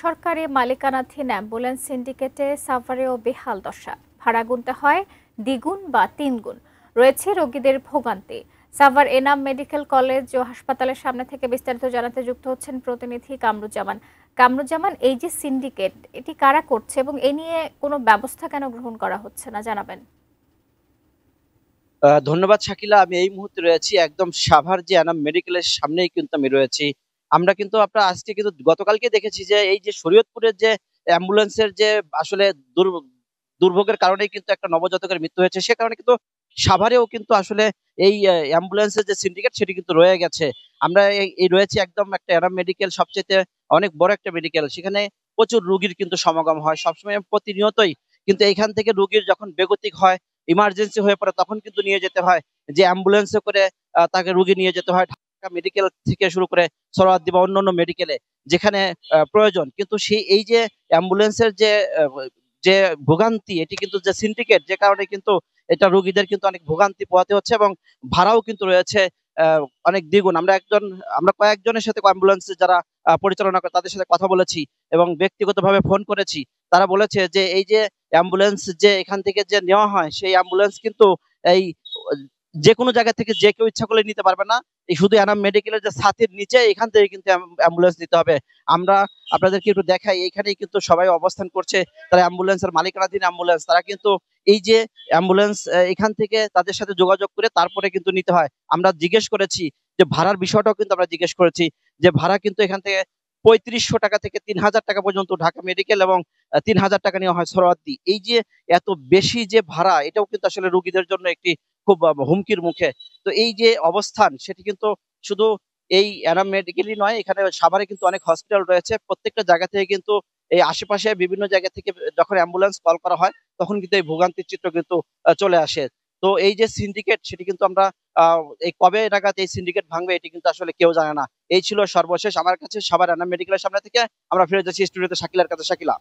বেসরকারি মালিকানাধীন অ্যাম্বুলেন্স সিন্ডিকেটে সাভারেও বেহাল দশা। ভাড়া গুনতে হয় দ্বিগুণ বা তিনগুণ। রয়েছে রোগীদের ভোগান্তি। সাভার এনাম মেডিকেল কলেজ ও হাসপাতালের সামনে থেকে বিস্তারিত জানাতে যুক্ত হচ্ছেন প্রতিনিধি কামরুজ্জামান। কামরুজ্জামান, এই যে সিন্ডিকেট, এটি কারা করছে এবং এ নিয়ে কোনো ব্যবস্থা কেন গ্রহণ করা হচ্ছে না, জানাবেন। ধন্যবাদ শাকিলা। আমি এই মুহূর্তে রয়েছি একদম সাভার যে এনাম মেডিকেলের সামনেই কিন্তু আমি রয়েছি। আমরা কিন্তু আপনার আজকে কিন্তু গতকালকে দেখেছি যে এই যে শরীয়তপুরের যে অ্যাম্বুলেন্সের যে আসলে দুর্ভোগের কারণেই কিন্তু একটা নবজাতকের মৃত্যু হয়েছে, সে কারণে কিন্তু সাভারেও কিন্তু আসলে এই অ্যাম্বুলেন্সের যে সিন্ডিকেট সেটি কিন্তু রয়ে গেছে। আমরা এই রয়েছি একদম একটা এনাম মেডিকেল, সবচেয়ে অনেক বড় একটা মেডিকেল। সেখানে প্রচুর রোগীর কিন্তু সমাগম হয় সবসময়, প্রতিনিয়তই। কিন্তু এইখান থেকে রোগীর যখন বেগতিক হয়, ইমার্জেন্সি হয়ে পড়ে, তখন কিন্তু নিয়ে যেতে হয় যে অ্যাম্বুলেন্সে করে। তাকে রোগী নিয়ে যেতে হয় ঢাকা মেডিকেল থেকে শুরু করে সোহরাওয়ার্দী বা অন্যান্য মেডিকেলে যেখানে প্রয়োজন। কিন্তু সেই এই যে অ্যাম্বুলেন্সের যে যে ভোগান্তি, এটি কিন্তু যে সিন্ডিকেট, যে কারণে কিন্তু এটা রোগীদের কিন্তু অনেক ভোগান্তি পোহাতে হচ্ছে এবং ভাড়াও কিন্তু রয়েছে অনেক দ্বিগুণ। আমরা কয়েকজনের সাথে অ্যাম্বুলেন্স যারা পরিচালনা করে তাদের সাথে কথা বলেছি এবং ব্যক্তিগতভাবে ফোন করেছি। তারা বলেছে যে এই যে অ্যাম্বুলেন্স যে এখান থেকে যে নেওয়া হয়, সেই অ্যাম্বুলেন্স কিন্তু এই যে কোনো জায়গা থেকে যে কেউ ইচ্ছা করলে নিতে পারবে না। এই শুধু এনাম মেডিকেলের যে ছাতির নিচে এখান থেকে কিন্তু অ্যাম্বুলেন্স নিতে হবে। আমরা আপনাদেরকে একটু দেখাই, এখানেই কিন্তু সবাই অবস্থান করছে। তারা অ্যাম্বুলেন্সের মালিকানাধীন অ্যাম্বুলেন্স, তারা কিন্তু এই যে অ্যাম্বুলেন্স এখান থেকে তাদের সাথে যোগাযোগ করে তারপরে কিন্তু নিতে হয়। আমরা জিজ্ঞেস করেছি যে ভাড়ার বিষয়টাও কিন্তু আমরা জিজ্ঞেস করেছি যে ভাড়া কিন্তু এখান থেকে 3500 টাকা থেকে 3000 টাকা পর্যন্ত ঢাকা মেডিকেল এবং 3000 টাকা নেওয়া হয় সোহরাওয়ার্দী। এই যে এত বেশি যে ভাড়া, এটাও কিন্তু আসলে রোগীদের জন্য একটি খুব হুমকির মুখে। তো এই যে অবস্থান, সেটি কিন্তু শুধু এই এনাম মেডিকেলই নয়, এখানে সাভারে কিন্তু অনেক হসপিটাল রয়েছে। প্রত্যেকটা জায়গা থেকে কিন্তু এই আশেপাশে বিভিন্ন জায়গা থেকে যখন অ্যাম্বুলেন্স কল করা হয়, তখন কিন্তু এই ভোগান্তির চিত্র কিন্তু চলে আসে। তো এই যে সিন্ডিকেট, সেটি কিন্তু আমরা এই কবে নাগাদ এই সিন্ডিকেট ভাঙবে, এটি কিন্তু আসলে কেউ জানে না। এই ছিল সর্বশেষ আমার কাছে সাভার এনাম মেডিকেলের সামনে থেকে। আমরা ফিরে যাচ্ছি স্টুডিওতে শাকিলার কাছে। শাকিলা।